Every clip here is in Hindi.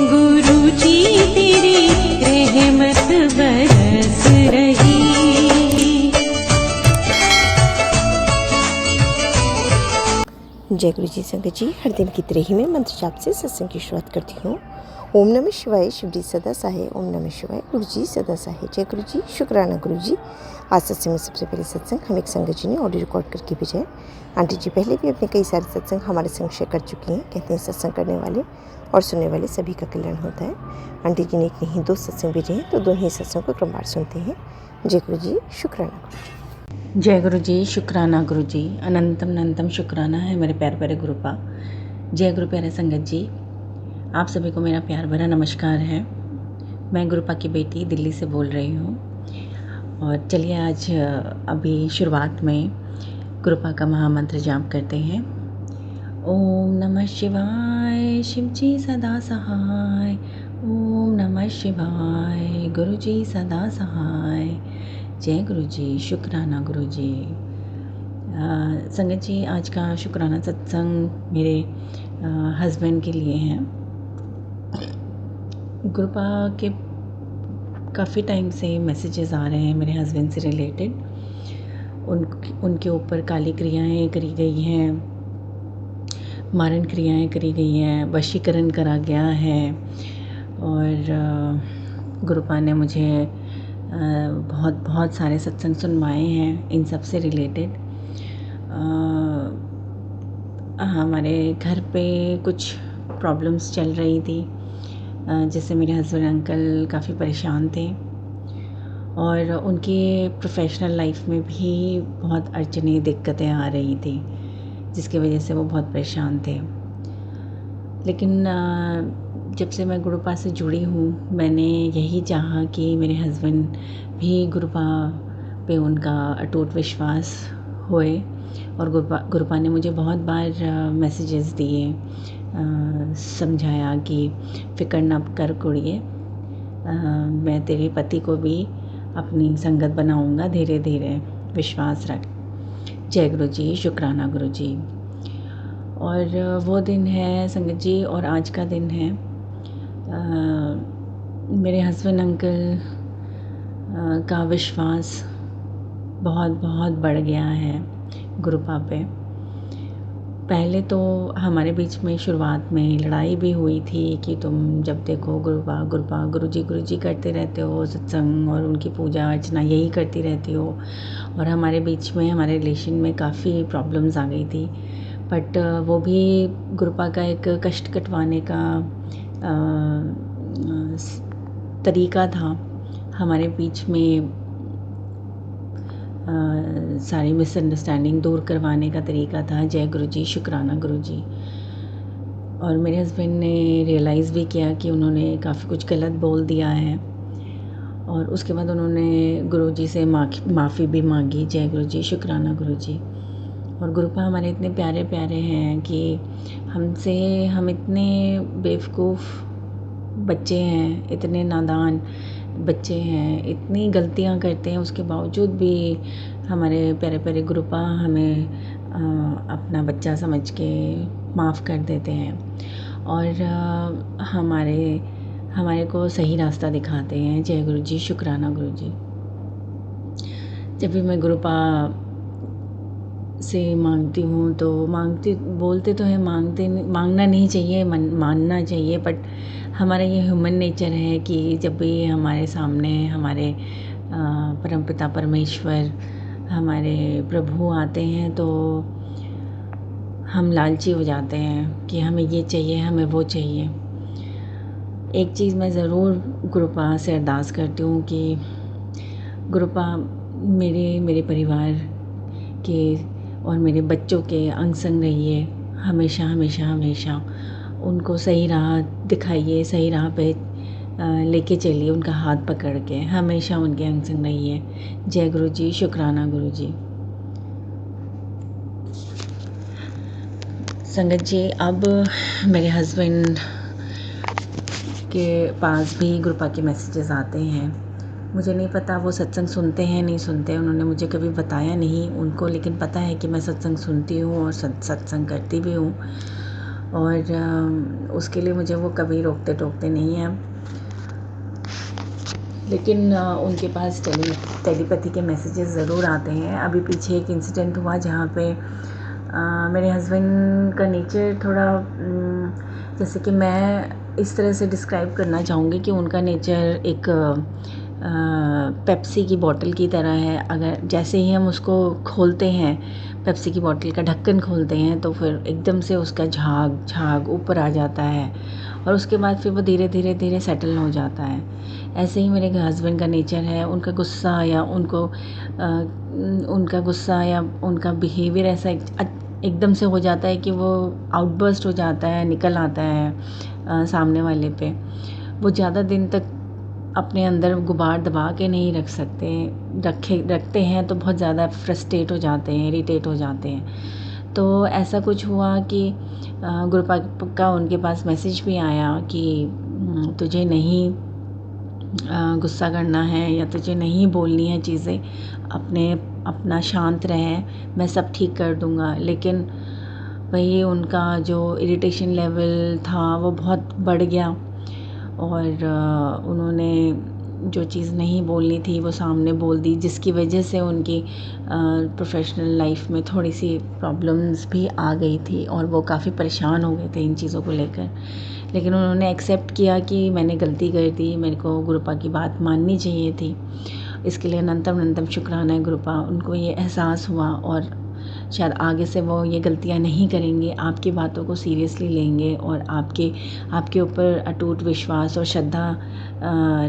गुरु जी तेरी रहमत बरस रही। जय गुरु जी। संगत जी, हर दिन की तरह ही मैं मंत्र जाप से सत्संग की शुरुआत करती हूँ। ओम नमः शिवाय, शिव जी सदा सहाय। ओम नमः शिवाय, गुरु जी सदा सहाय। जय गुरु जी, शुक्राना गुरु जी। आज सत्संग में सबसे पहले सत्संग हम एक संगत जी ने ऑडियो रिकॉर्ड करके भेजा है। आंटी जी पहले भी अपने कई सारे सत्संग हमारे संग शेयर कर चुकी हैं। कहते हैं सत्संग करने वाले और सुनने वाले सभी का कल्याण होता है। आंटी जी ने एक नहीं दो सत्संग भेजे हैं, तो दोनों ही सत्संग को क्रमवार सुनते हैं। जय गुरु जी, शुक्राना गुरु जी। जय गुरु जी, शुक्राना गुरु जी। अनंतम अनंतम शुक्राना है मेरे प्यार प्यारे गुरुपा। जय गुरु प्यारे संगत जी, आप सभी को मेरा प्यार भरा नमस्कार है। मैं गुरुपा की बेटी दिल्ली से बोल रही हूँ। और चलिए आज अभी शुरुआत में गुरुपा का महामंत्र जाप करते हैं। ओम नमः शिवाय, शिव जी सदा सहाय। ओम नमः शिवाय, गुरु जी सदा सहाय। जय गुरु जी, शुक्राना गुरु जी। संगत जी, आज का शुक्राना सत्संग मेरे हस्बैंड के लिए हैं। गुरुपा के काफ़ी टाइम से मैसेजेस आ रहे हैं मेरे हस्बैंड से रिलेटेड। उनके ऊपर काली क्रियाएं करी गई हैं, मारण क्रियाएं करी गई हैं, वशीकरण करा गया है। और गुरुपा ने मुझे बहुत बहुत सारे सत्संग सुनवाए हैं इन सब से रिलेटेड। हमारे घर पे कुछ प्रॉब्लम्स चल रही थी, जिससे मेरे हस्बैंड अंकल काफ़ी परेशान थे। और उनके प्रोफेशनल लाइफ में भी बहुत अड़चनें दिक्कतें आ रही थी, जिसकी वजह से वो बहुत परेशान थे। लेकिन जब से मैं गुरुपा से जुड़ी हूँ, मैंने यही चाहा कि मेरे हस्बैंड भी गुरुपा पे उनका अटूट विश्वास होए। और गुरुपा ने मुझे बहुत बार मैसेजेस दिए, समझाया कि फ़िक्र ना कर कुड़िए, मैं तेरे पति को भी अपनी संगत बनाऊंगा, धीरे धीरे विश्वास रख। जय गुरु जी, शुक्राना गुरु जी। और वो दिन है संगत जी, और आज का दिन है मेरे हस्बैंड अंकल का विश्वास बहुत बहुत बढ़ गया है गुरुपा पे। पहले तो हमारे बीच में शुरुआत में लड़ाई भी हुई थी कि तुम जब देखो गुरुपा गुरुपा गुरु जी करते रहते हो सत्संग, और उनकी पूजा अर्चना यही करती रहती हो। और हमारे बीच में, हमारे रिलेशन में काफ़ी प्रॉब्लम्स आ गई थी। बट वो भी गुरुपा का एक कष्ट कटवाने का तरीका था। हमारे बीच में सारी मिसअंडरस्टैंडिंग दूर करवाने का तरीका था। जय गुरु जी, शुक्राना गुरु जी। और मेरे हस्बैंड ने रियलाइज़ भी किया कि उन्होंने काफ़ी कुछ गलत बोल दिया है, और उसके बाद उन्होंने गुरु जी से माफ़ी भी मांगी। जय गुरु जी, शुक्राना गुरु जी। और गुरुपा हमारे इतने प्यारे प्यारे हैं कि हम इतने बेवकूफ़ बच्चे हैं, इतने नादान बच्चे हैं, इतनी गलतियां करते हैं, उसके बावजूद भी हमारे प्यारे प्यारे गुरुपा हमें अपना बच्चा समझ के माफ़ कर देते हैं। और हमारे को सही रास्ता दिखाते हैं। जय गुरु जी, शुक्राना गुरु जी। जब भी मैं गुरुपा से मांगती हूँ तो बोलते तो है मांगना नहीं चाहिए, मानना चाहिए। बट हमारा ये ह्यूमन नेचर है कि जब भी हमारे सामने हमारे परमपिता परमेश्वर, हमारे प्रभु आते हैं, तो हम लालची हो जाते हैं कि हमें ये चाहिए, हमें वो चाहिए। एक चीज़ मैं ज़रूर गुरुपा से अरदास करती हूँ कि गुरुपा मेरे परिवार के और मेरे बच्चों के अंग संग रहिए, हमेशा हमेशा हमेशा उनको सही राह दिखाइए, सही राह पे लेके चलिए, उनका हाथ पकड़ के हमेशा उनके अंग संग रहिए। जय गुरु जी, शुक्राना गुरु जी। संगत जी, अब मेरे हस्बैंड के पास भी गुरुपा के मैसेजेस आते हैं। मुझे नहीं पता वो सत्संग सुनते हैं नहीं सुनते, उन्होंने मुझे कभी बताया नहीं उनको, लेकिन पता है कि मैं सत्संग सुनती हूँ और सत्संग करती भी हूँ। और उसके लिए मुझे वो कभी रोकते टोकते नहीं हैं। लेकिन उनके पास टेलीपैथी के मैसेजेस ज़रूर आते हैं। अभी पीछे एक इंसिडेंट हुआ जहाँ पे मेरे हस्बैंड का नेचर थोड़ा जैसे कि मैं इस तरह से डिस्क्राइब करना चाहूँगी कि उनका नेचर एक पेप्सी की बॉटल की तरह है। अगर जैसे ही हम उसको खोलते हैं, पेप्सी की बॉटल का ढक्कन खोलते हैं, तो फिर एकदम से उसका झाग ऊपर आ जाता है और उसके बाद फिर वो धीरे धीरे धीरे सेटल हो जाता है। ऐसे ही मेरे हस्बैंड का नेचर है। उनका गुस्सा या उनका बिहेवियर ऐसा एकदम से हो जाता है कि वो आउटबर्स्ट हो जाता है, निकल आता है सामने वाले पे। वो ज़्यादा दिन तक अपने अंदर गुबार दबा के नहीं रख सकते, रखते हैं तो बहुत ज़्यादा फ्रस्ट्रेट हो जाते हैं, इरिटेट हो जाते हैं। तो ऐसा कुछ हुआ कि गुरुपा का उनके पास मैसेज भी आया कि तुझे नहीं गुस्सा करना है या तुझे नहीं बोलनी है चीज़ें, अपना शांत रहे, मैं सब ठीक कर दूँगा। लेकिन वही उनका जो इरिटेशन लेवल था वो बहुत बढ़ गया और उन्होंने जो चीज़ नहीं बोलनी थी वो सामने बोल दी, जिसकी वजह से उनकी प्रोफेशनल लाइफ में थोड़ी सी प्रॉब्लम्स भी आ गई थी और वो काफ़ी परेशान हो गए थे इन चीज़ों को लेकर। लेकिन उन्होंने एक्सेप्ट किया कि मैंने गलती कर दी, मेरे को गुरुपा की बात माननी चाहिए थी। इसके लिए अनंतम शुक्राना है गुरुपा। उनको ये एहसास हुआ और शायद आगे से वो ये गलतियाँ नहीं करेंगे, आपकी बातों को सीरियसली लेंगे और आपके ऊपर अटूट विश्वास और श्रद्धा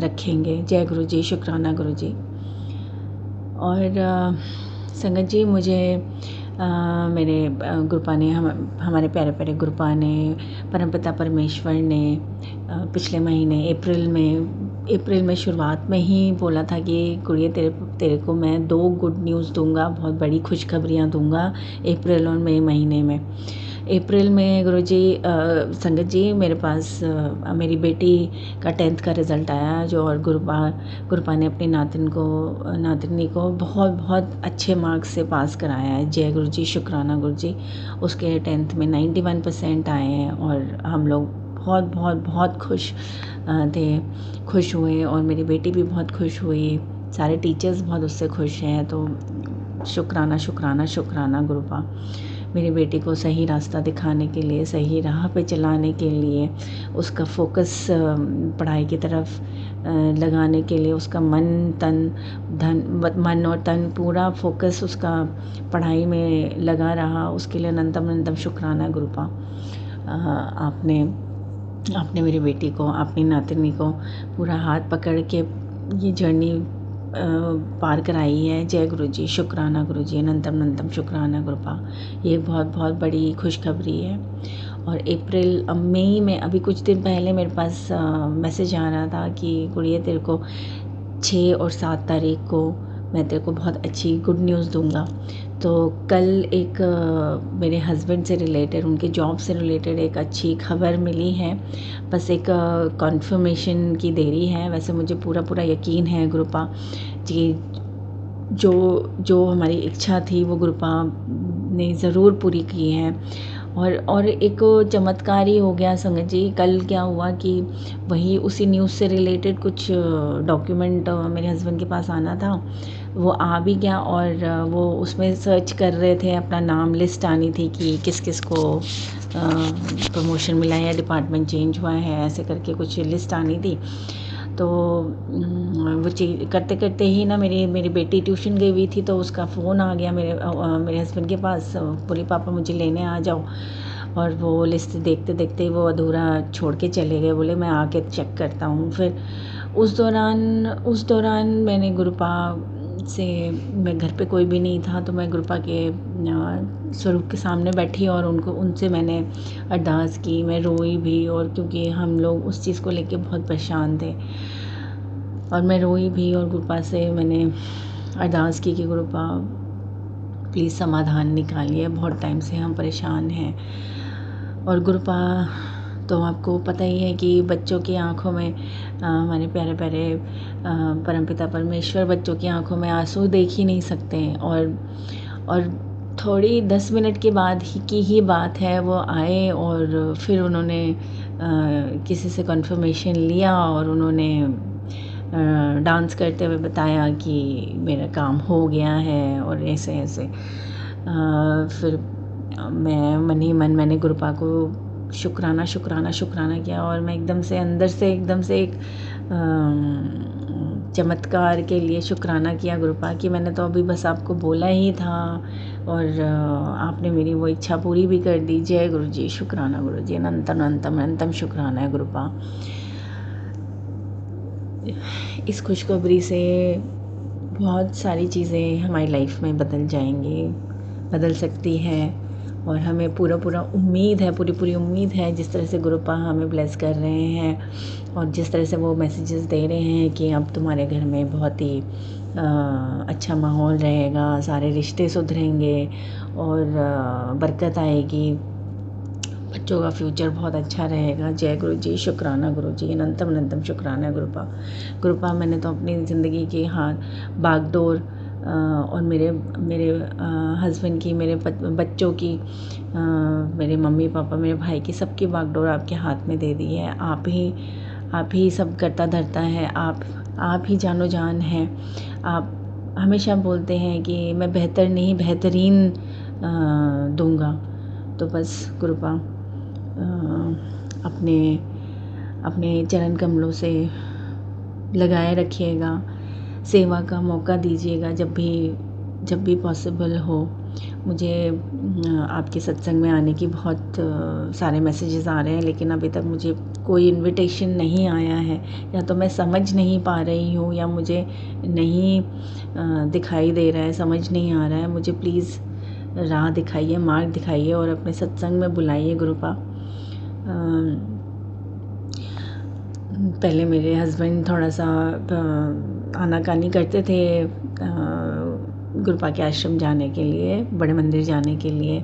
रखेंगे। जय गुरु जी, शुक्राना गुरु जी। और संगत जी, मुझे मेरे गुरुपा ने हमारे प्यारे प्यारे गुरुपा ने, परमपिता परमेश्वर ने पिछले महीने अप्रैल में शुरुआत में ही बोला था कि गुड़िया तेरे को मैं 2 गुड न्यूज़ दूंगा, बहुत बड़ी खुशखबरियाँ दूंगा अप्रैल और मई महीने में। अप्रैल में गुरुजी संगत जी मेरे पास मेरी बेटी का 10th का रिज़ल्ट आया, जो और गुरुपा ने अपनी नातिनी को बहुत बहुत अच्छे मार्क्स से पास कराया है। जय गुरु जी, शुक्राना गुरु जी। उसके 10th में 91% आए हैं और हम लोग बहुत बहुत बहुत खुश हुए और मेरी बेटी भी बहुत खुश हुई। सारे टीचर्स बहुत उससे खुश हैं। तो शुक्राना शुक्राना शुक्राना गुरुपा, मेरी बेटी को सही रास्ता दिखाने के लिए, सही राह पे चलाने के लिए, उसका फोकस पढ़ाई की तरफ लगाने के लिए, उसका मन और तन पूरा फोकस उसका पढ़ाई में लगा रहा। उसके लिए अनंतम शुक्राना गुरुपा। आपने मेरी बेटी को, अपनी नातिनी को पूरा हाथ पकड़ के ये जर्नी पार कराई है। जय गुरु जी, शुक्राना गुरु जी, अनंतम शुक्राना गुरुपा। ये बहुत बहुत बड़ी खुशखबरी है। और मई में अभी कुछ दिन पहले मेरे पास मैसेज आ रहा था कि गुड़िया तेरे को 6 और 7 तारीख को मैं तेरे को बहुत अच्छी गुड न्यूज़ दूंगा। तो कल एक मेरे हस्बैंड से रिलेटेड, उनके जॉब से रिलेटेड एक अच्छी खबर मिली है। बस एक कॉन्फर्मेशन की देरी है। वैसे मुझे पूरा यकीन है गुरुपा जी, जो हमारी इच्छा थी वो गुरुपा ने ज़रूर पूरी की है। और एक चमत्कार ही हो गया संगत जी। कल क्या हुआ कि वही उसी न्यूज़ से रिलेटेड कुछ डॉक्यूमेंट मेरे हस्बैंड के पास आना था, वो आ भी गया और वो उसमें सर्च कर रहे थे, अपना नाम लिस्ट आनी थी कि किस किस को प्रमोशन मिला है या डिपार्टमेंट चेंज हुआ है, ऐसे करके कुछ लिस्ट आनी थी। तो वो चीज़ करते करते ही ना मेरी बेटी ट्यूशन गई हुई थी, तो उसका फ़ोन आ गया मेरे हस्बैंड के पास, बोली पापा मुझे लेने आ जाओ। और वो लिस्ट देखते देखते ही वो अधूरा छोड़ के चले गए, बोले मैं आके चेक करता हूँ। फिर उस दौरान मैंने गुरुपा से, मैं घर पे कोई भी नहीं था, तो मैं गुरुपा के स्वरूप के सामने बैठी और उनसे मैंने अरदास की। मैं रोई भी, और क्योंकि हम लोग उस चीज़ को लेके बहुत परेशान थे, और मैं रोई भी और गुरुपा से मैंने अरदास की कि गुरुपा प्लीज़ समाधान निकालिए, बहुत टाइम से हम परेशान हैं। और गुरुपा तो आपको पता ही है कि बच्चों की आंखों में, हमारे प्यारे प्यारे परमपिता परमेश्वर बच्चों की आंखों में आंसू देख ही नहीं सकते। और थोड़ी 10 मिनट के बाद ही बात है, वो आए और फिर उन्होंने किसी से कन्फर्मेशन लिया और उन्होंने डांस करते हुए बताया कि मेरा काम हो गया है और ऐसे ऐसे। फिर मैं मन ही मन मैंने गुरुपा को शुक्राना शुक्राना शुक्राना किया और मैं एकदम से अंदर से एक चमत्कार के लिए शुक्राना किया गुरुपा कि मैंने तो अभी बस आपको बोला ही था और आपने मेरी वो इच्छा पूरी भी कर दी। जय गुरु जी, शुक्राना गुरु जी, अनंतम अनंतम अनंतम शुक्राना है गुरुपा। इस खुशखबरी से बहुत सारी चीज़ें हमारी लाइफ में बदल जाएंगी, बदल सकती है और हमें पूरा उम्मीद है, पूरी उम्मीद है जिस तरह से गुरुपा हमें ब्लेस कर रहे हैं और जिस तरह से वो मैसेजेस दे रहे हैं कि अब तुम्हारे घर में बहुत ही अच्छा माहौल रहेगा, सारे रिश्ते सुधरेंगे और बरकत आएगी, बच्चों का फ्यूचर बहुत अच्छा रहेगा। जय गुरु जी, शुक्राना गुरु जी, अनंतम अनंतम शुक्राना गुरुपा। मैंने तो अपनी ज़िंदगी की बागडोर और मेरे हस्बैंड की, मेरे बच्चों की, मेरे मम्मी पापा, मेरे भाई की, सबकी बागडोर आपके हाथ में दे दी है। आप ही सब करता धरता है, आप ही जानो जान हैं। आप हमेशा बोलते हैं कि मैं बेहतर नहीं बेहतरीन दूंगा। तो बस गुरुपा अपने चरण कमलों से लगाए रखिएगा, सेवा का मौका दीजिएगा जब भी पॉसिबल हो। मुझे आपके सत्संग में आने की बहुत सारे मैसेजेस आ रहे हैं, लेकिन अभी तक मुझे कोई इनविटेशन नहीं आया है, या तो मैं समझ नहीं पा रही हूँ या मुझे नहीं दिखाई ददे रहा है, समझ नहीं आ रहा है। मुझे प्लीज़ राह दिखाइए, मार्ग दिखाइए और अपने सत्संग में बुलाइए गुरुपा। पहले मेरे हस्बैंड थोड़ा सा आनाकानी करते थे गुरुपा के आश्रम जाने के लिए, बड़े मंदिर जाने के लिए,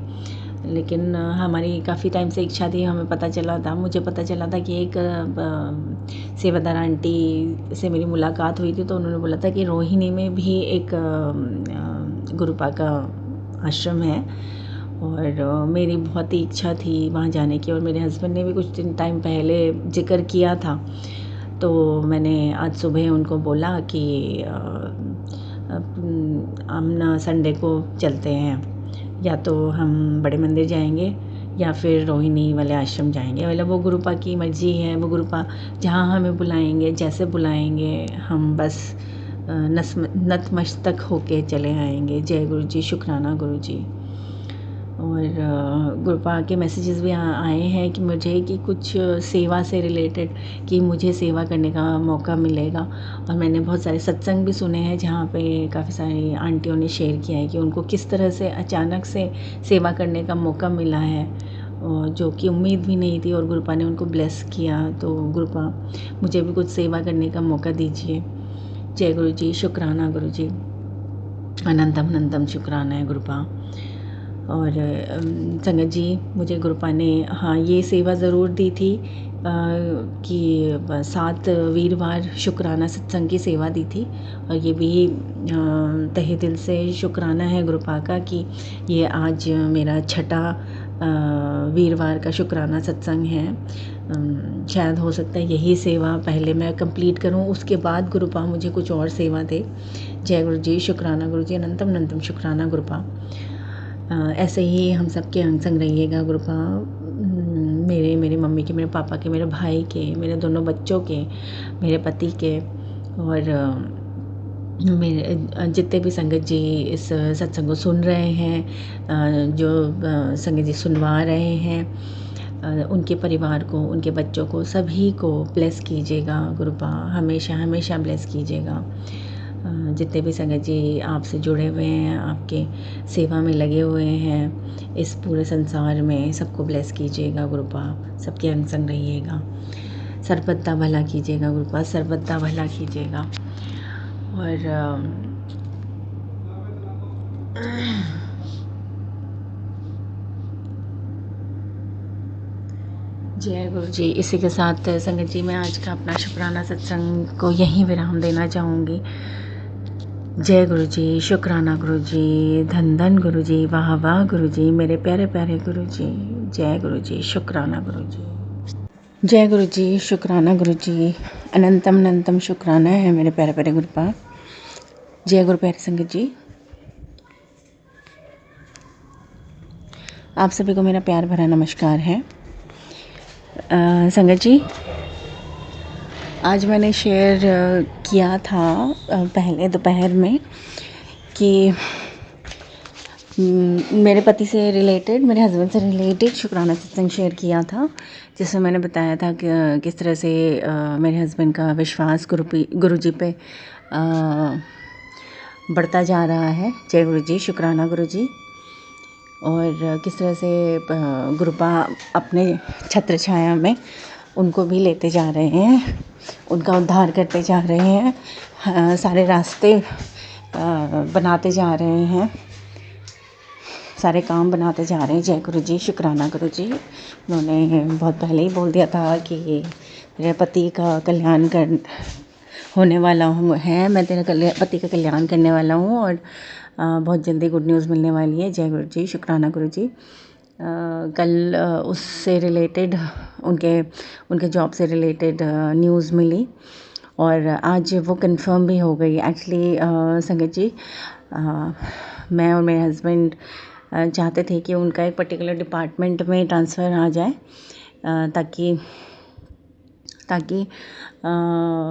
लेकिन हमारी काफ़ी टाइम से इच्छा थी। मुझे पता चला था कि एक सेवादार आंटी से मेरी मुलाकात हुई थी, तो उन्होंने बोला था कि रोहिणी में भी एक गुरुपा का आश्रम है और मेरी बहुत ही इच्छा थी वहाँ जाने की और मेरे हस्बैंड ने भी कुछ टाइम पहले जिक्र किया था। तो मैंने आज सुबह उनको बोला कि हम ना संडे को चलते हैं, या तो हम बड़े मंदिर जाएंगे या फिर रोहिणी वाले आश्रम जाएंगे। मतलब वो गुरुपा की मर्जी है, वो गुरुपा जहाँ हमें बुलाएंगे, जैसे बुलाएंगे, हम बस नतमस्तक होके चले आएंगे। जय गुरु जी, शुक्राना गुरु जी। और गुरुपा के मैसेजेस भी आए हैं कि मुझे कि कुछ सेवा से रिलेटेड, कि मुझे सेवा करने का मौका मिलेगा। और मैंने बहुत सारे सत्संग भी सुने हैं जहाँ पे काफ़ी सारी आंटियों ने शेयर किया है कि उनको किस तरह से अचानक से सेवा करने का मौका मिला है, और जो कि उम्मीद भी नहीं थी, और गुरुपा ने उनको ब्लेस किया। तो गुरुपा मुझे भी कुछ सेवा करने का मौका दीजिए। जय गुरु जी, शुक्राना गुरु जी, अनंतम अनंतम शुक्राना है गुरुपा। और संगत जी, मुझे गुरुपा ने ये सेवा ज़रूर दी थी कि 7 वीरवार शुक्राना सत्संग की सेवा दी थी, और ये भी तहे दिल से शुक्राना है गुरुपा का कि ये आज मेरा 6ठा वीरवार का शुक्राना सत्संग है। शायद हो सकता है यही सेवा पहले मैं कंप्लीट करूं, उसके बाद गुरुपा मुझे कुछ और सेवा दे। जय गुरु जी, शुक्राना गुरु जी, अनंतम अनंतम शुक्राना गुरुपा। ऐसे ही हम सब के अंग संग रहिएगा गुरुपा, मेरी मम्मी के, मेरे पापा के, मेरे भाई के, मेरे दोनों बच्चों के, मेरे पति के, और मेरे जितने भी संगत जी इस सत्संग को सुन रहे हैं, जो संगत जी सुनवा रहे हैं, उनके परिवार को, उनके बच्चों को, सभी को ब्लेस कीजिएगा गुरुपा, हमेशा हमेशा ब्लेस कीजिएगा। जितने भी संगत जी आपसे जुड़े हुए हैं, आपके सेवा में लगे हुए हैं इस पूरे संसार में, सबको ब्लेस कीजिएगा गुरुपा, सबके अंग संग रहिएगा, सर्वदा भला कीजिएगा गुरुपा, सर्वदा भला कीजिएगा। और जय गुरु जी। इसी के साथ संगत जी मैं आज का अपना शुक्राना सत्संग को यहीं विराम देना चाहूँगी। जय गुरु जी, शुक्राना गुरु जी, धन धन गुरु जी, वाह वाह गुरु जी, मेरे प्यारे प्यारे गुरु जी। जय गुरु जी, शुक्राना गुरु जी। जय गुरु जी, शुक्राना गुरु जी, अनंतम अनंतम शुक्राना है मेरे प्यारे प्यारे गुरुपा। जय गुरु प्यारे संगत जी, आप सभी को मेरा प्यार भरा नमस्कार है। संगत जी, आज मैंने शेयर किया था पहले दोपहर में कि मेरे पति से रिलेटेड, मेरे हस्बैंड से रिलेटेड शुक्राना सत्संग शेयर किया था, जिसमें मैंने बताया था कि किस तरह से मेरे हस्बैंड का विश्वास गुरु जी पे बढ़ता जा रहा है। जय गुरु जी, शुक्राना गुरु जी। और किस तरह से गुरुपा अपने छत्र छाया में उनको भी लेते जा रहे हैं, उनका उद्धार करते जा रहे हैं, सारे रास्ते बनाते जा रहे हैं, सारे काम बनाते जा रहे हैं। जय गुरु जी, शुक्राना गुरु जी। उन्होंने बहुत पहले ही बोल दिया था कि मेरे पति का कल्याण होने वाला है, मैं तेरे पति का कल्याण करने वाला हूँ और बहुत जल्दी गुड न्यूज़ मिलने वाली है। जय गुरु जी, शुक्राना गुरु जी। कल उससे रिलेटेड उनके जॉब से रिलेटेड न्यूज़ मिली और आज वो कंफर्म भी हो गई। एक्चुअली संगत जी, मैं और मेरे हस्बैंड चाहते थे कि उनका एक पर्टिकुलर डिपार्टमेंट में ट्रांसफ़र आ जाए ताकि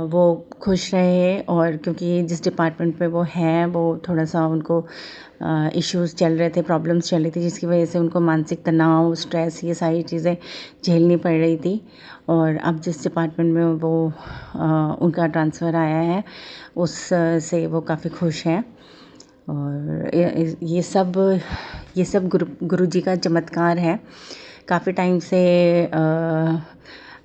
वो खुश रहे, और क्योंकि जिस डिपार्टमेंट में वो है वो थोड़ा सा उनको इश्यूज़ चल रहे थे, प्रॉब्लम्स चल रही थी, जिसकी वजह से उनको मानसिक तनाव, स्ट्रेस, ये सारी चीज़ें झेलनी पड़ रही थी। और अब जिस डिपार्टमेंट में वो उनका ट्रांसफ़र आया है उस से वो काफ़ी खुश हैं। और ये सब गुरु जी का चमत्कार है। काफ़ी टाइम से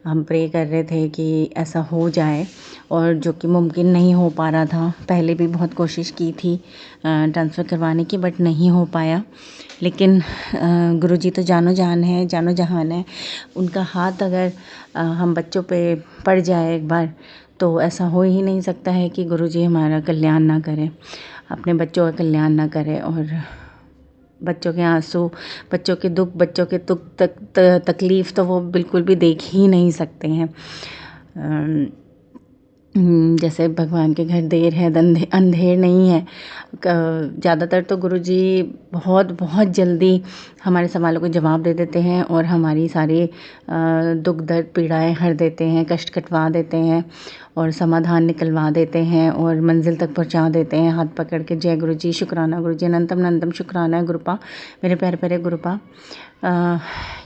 हम प्रे कर रहे थे कि ऐसा हो जाए, और जो कि मुमकिन नहीं हो पा रहा था। पहले भी बहुत कोशिश की थी ट्रांसफ़र करवाने की, बट नहीं हो पाया। लेकिन गुरुजी तो जानो जहान है। उनका हाथ अगर हम बच्चों पे पड़ जाए एक बार, तो ऐसा हो ही नहीं सकता है कि गुरुजी हमारा कल्याण ना करें, अपने बच्चों का कल्याण ना करें। और बच्चों के आंसू, बच्चों के दुख, बच्चों के तकलीफ़ तो वो बिल्कुल भी देख ही नहीं सकते हैं। जैसे भगवान के घर देर है अंधेर नहीं है। ज़्यादातर तो गुरुजी बहुत बहुत जल्दी हमारे सवालों को जवाब दे देते हैं और हमारी सारी दुख दर्द पीड़ाएं हर देते हैं, कष्ट कटवा देते हैं और समाधान निकलवा देते हैं और मंजिल तक पहुंचा देते हैं हाथ पकड़ के। जय गुरु जी, शुक्राना गुरु जी, अनंतम अनंतम शुक्राना है गुरुपा, मेरे प्यारे प्यारे गुरुपा।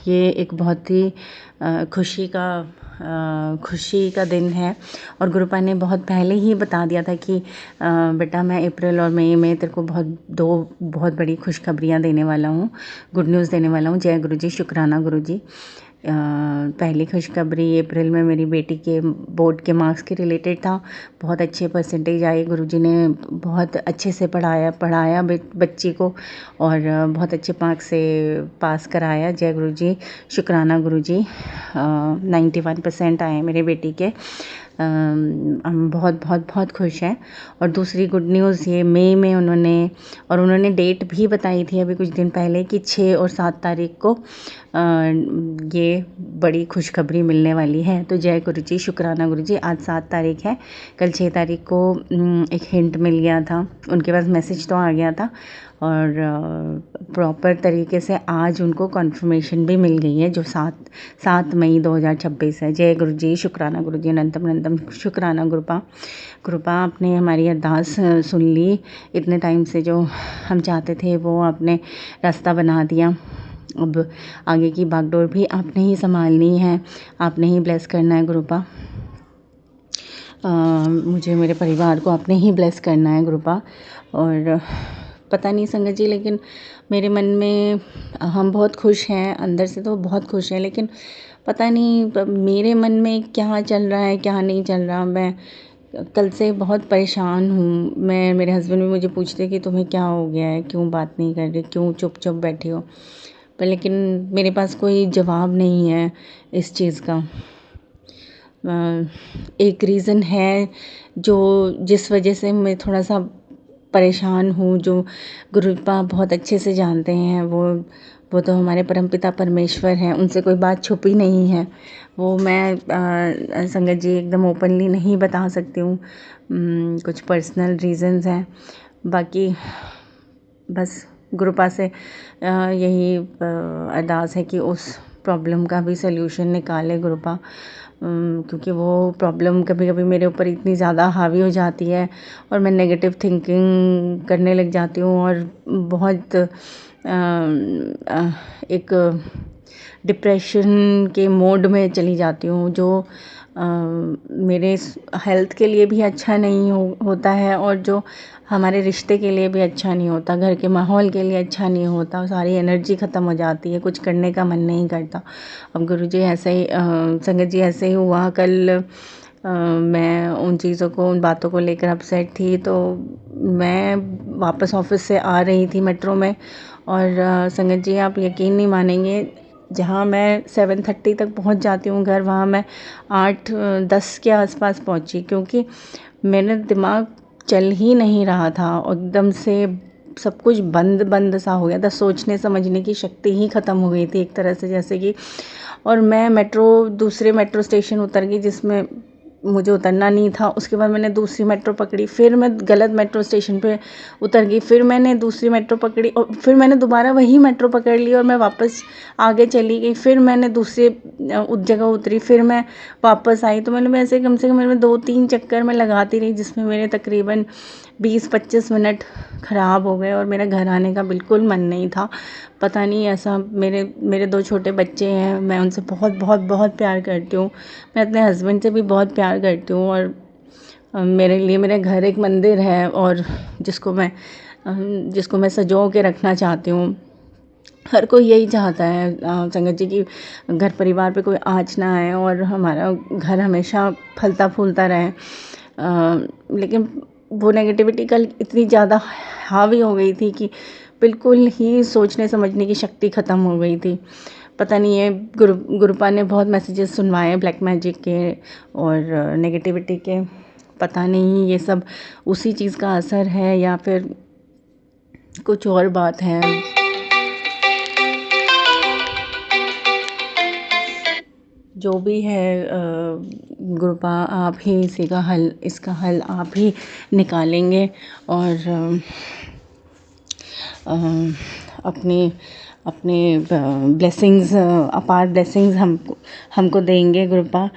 ये एक बहुत ही खुशी का दिन है। और गुरुपा ने बहुत पहले ही बता दिया था कि बेटा मैं अप्रैल और मई में तेरे को दो बहुत बड़ी खुशखबरियाँ देने वाला हूँ, गुड न्यूज़ देने वाला हूँ। जय गुरु जी, शुक्राना गुरु जी। पहली खुशखबरी अप्रैल में मेरी बेटी के बोर्ड के मार्क्स के रिलेटेड था। बहुत अच्छे परसेंटेज आए, गुरुजी ने बहुत अच्छे से पढ़ाया बच्ची को और बहुत अच्छे मार्क्स से पास कराया। जय गुरु जी, शुक्राना गुरु जी। 91% आए मेरे बेटी के। हम बहुत बहुत बहुत खुश हैं। और दूसरी गुड न्यूज़ ये मई में उन्होंने डेट भी बताई थी अभी कुछ दिन पहले कि 6 और 7 तारीख को ये बड़ी खुशखबरी मिलने वाली है। तो जय गुरु जी, शुक्राना गुरु जी। आज 7 तारीख है, कल 6 तारीख को एक हिंट मिल गया था, उनके पास मैसेज तो आ गया था और प्रॉपर तरीके से आज उनको कन्फर्मेशन भी मिल गई है, जो 7 मई 2026 है। जय गुरु जी, शुक्राना गुरु जी, अनंतम अनंतम शुक्राना गुरुपा आपने हमारी अरदास सुन ली। इतने टाइम से जो हम चाहते थे वो आपने रास्ता बना दिया। अब आगे की बागडोर भी आपने ही संभालनी है, आपने ही ब्लेस करना है गुरुपा। मुझे, मेरे परिवार को आपने ही ब्लेस करना है गुरुपा। और पता नहीं संगत जी, लेकिन मेरे मन में हम बहुत खुश हैं, अंदर से तो बहुत खुश हैं, लेकिन पता नहीं मेरे मन में क्या चल रहा है, क्या नहीं चल रहा। मैं कल से बहुत परेशान हूँ। मेरे हस्बैंड भी मुझे पूछते कि तुम्हें क्या हो गया है, क्यों बात नहीं कर रही, क्यों चुप चुप बैठी हो, पर लेकिन मेरे पास कोई जवाब नहीं है इस चीज़ का। एक रीज़न है जिस वजह से मैं थोड़ा सा परेशान हूँ, जो गुरुपा बहुत अच्छे से जानते हैं, वो तो हमारे परमपिता परमेश्वर हैं, उनसे कोई बात छुपी नहीं है। वो मैं संगत जी एकदम ओपनली नहीं बता सकती हूँ, कुछ पर्सनल रीज़न्स हैं। बाकी बस गुरुपा से यही अरदास है कि उस प्रॉब्लम का भी सल्यूशन निकाले गुरुपा, क्योंकि वो प्रॉब्लम कभी कभी मेरे ऊपर इतनी ज़्यादा हावी हो जाती है और मैं नेगेटिव थिंकिंग करने लग जाती हूँ और बहुत एक डिप्रेशन के मोड में चली जाती हूँ, जो मेरे हेल्थ के लिए भी अच्छा नहीं होता है और जो हमारे रिश्ते के लिए भी अच्छा नहीं होता, घर के माहौल के लिए अच्छा नहीं होता, सारी एनर्जी ख़त्म हो जाती है, कुछ करने का मन नहीं करता। अब गुरुजी ऐसे ही संगत जी ऐसे ही हुआ कल, मैं उन चीज़ों को, उन बातों को लेकर अपसेट थी, तो मैं वापस ऑफिस से आ रही थी मेट्रो में और संगत जी आप यकीन नहीं मानेंगे, जहाँ मैं 7:30 तक पहुँच जाती हूँ घर, वहाँ मैं 8-10 के आसपास पहुँची, क्योंकि मेरा दिमाग चल ही नहीं रहा था और एकदम से सब कुछ बंद बंद सा हो गया था, सोचने समझने की शक्ति ही ख़त्म हो गई थी एक तरह से, जैसे कि। और मैं दूसरे मेट्रो स्टेशन उतर गई जिसमें मुझे उतरना नहीं था। उसके बाद मैंने दूसरी मेट्रो पकड़ी, फिर मैं गलत मेट्रो स्टेशन पे उतर गई, फिर मैंने दूसरी मेट्रो पकड़ी और फिर मैंने दोबारा वही मेट्रो पकड़ ली और मैं वापस आगे चली गई। फिर मैंने दूसरी उस जगह उतरी, फिर मैं वापस आई। तो मैंने ऐसे कम से कम मैं 2-3 चक्कर में लगाती रही, जिसमें मेरे तकरीबन 20-25 मिनट ख़राब हो गए और मेरा घर आने का बिल्कुल मन नहीं था। पता नहीं ऐसा, मेरे 2 छोटे बच्चे हैं, मैं उनसे बहुत बहुत बहुत प्यार करती हूँ, मैं अपने हस्बैंड से भी बहुत प्यार करती हूँ और मेरे लिए मेरा घर एक मंदिर है और जिसको मैं सजो के रखना चाहती हूँ। हर कोई यही चाहता है संगत जी की घर परिवार पे कोई आँच ना आए और हमारा घर हमेशा फलता फूलता रहे, लेकिन वो नेगेटिविटी कल इतनी ज़्यादा हावी हो गई थी कि बिल्कुल ही सोचने समझने की शक्ति ख़त्म हो गई थी। पता नहीं है, गुरुपा ने बहुत मैसेजेस सुनवाए ब्लैक मैजिक के और नेगेटिविटी के, पता नहीं ये सब उसी चीज़ का असर है या फिर कुछ और बात है। जो भी है गुरुपा आप ही इसका हल आप ही निकालेंगे और अपने ब्लेसिंग्स, अपार ब्लेसिंग्स हमको देंगे गुरुपा।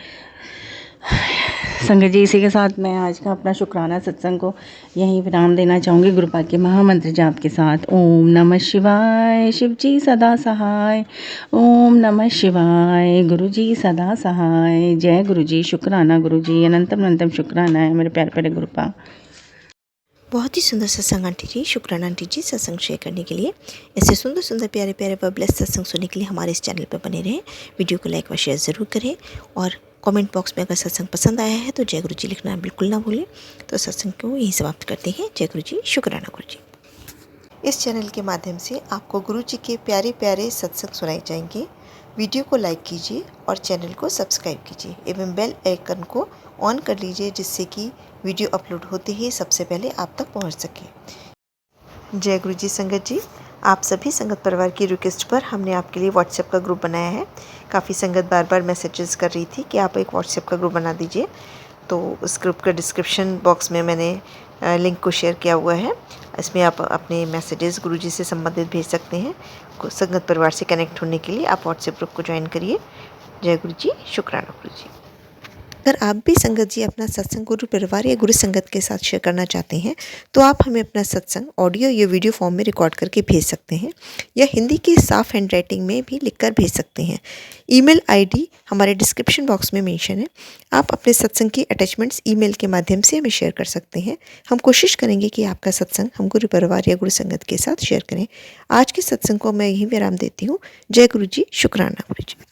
संगत जी, इसी के साथ मैं आज का अपना शुक्राना सत्संग को यहीं विराम देना चाहूँगी गुरुपा के महामंत्र जाप के साथ। ओम नमः शिवाय, शिव जी सदा सहाय। ओम नमः शिवाय, गुरु जी सदा सहाय। जय गुरु जी, शुक्राना गुरु जी, अनंतम अनंतम शुक्राना है मेरे प्यारे प्यारे गुरुपा। बहुत ही सुंदर सत्संग आंटी जी, शुक्राना आंटी जी सत्संग शेयर करने के लिए। ऐसे सुंदर सुंदर प्यारे प्यारे व ब्लेस्ड सत्संग सुनने के लिए हमारे इस चैनल पर बने रहें। वीडियो को लाइक व शेयर ज़रूर करें और कमेंट बॉक्स में अगर सत्संग पसंद आया है तो जय गुरु जी लिखना बिल्कुल ना भूलें। तो सत्संग को यहीं समाप्त करते हैं। जय गुरु जी, शुक्राना गुरु जी। इस चैनल के माध्यम से आपको गुरु जी के प्यारे प्यारे सत्संग सुनाए जाएंगे। वीडियो को लाइक कीजिए और चैनल को सब्सक्राइब कीजिए एवं बेल आइकन को ऑन कर लीजिए, जिससे कि वीडियो अपलोड होते ही सबसे पहले आप तक पहुंच सके। जय गुरु जी। संगत जी, आप सभी संगत परिवार की रिक्वेस्ट पर हमने आपके लिए व्हाट्सएप का ग्रुप बनाया है। काफ़ी संगत बार बार मैसेजेस कर रही थी कि आप एक व्हाट्सएप का ग्रुप बना दीजिए, तो उस ग्रुप का डिस्क्रिप्शन बॉक्स में मैंने लिंक को शेयर किया हुआ है। इसमें आप अपने मैसेजेस गुरुजी से संबंधित भेज सकते हैं। संगत परिवार से कनेक्ट होने के लिए आप व्हाट्सएप ग्रुप को ज्वाइन करिए। जय गुरु जी, शुक्राना गुरु जी। अगर आप भी संगत जी अपना सत्संग गुरु परिवार या गुरु संगत के साथ शेयर करना चाहते हैं तो आप हमें अपना सत्संग ऑडियो या वीडियो फॉर्म में रिकॉर्ड करके भेज सकते हैं या हिंदी की साफ हैंड राइटिंग में भी लिखकर भेज सकते हैं। ईमेल आईडी हमारे डिस्क्रिप्शन बॉक्स में मेंशन है। आप अपने सत्संग की अटैचमेंट्स ईमेल के माध्यम से हमें शेयर कर सकते हैं। हम कोशिश करेंगे कि आपका सत्संग हम गुरु परिवार या गुरु संगत के साथ शेयर करें। आज के सत्संग को मैं यहीं विराम देती हूँ। जय गुरु जी, शुक्राना गुरु जी।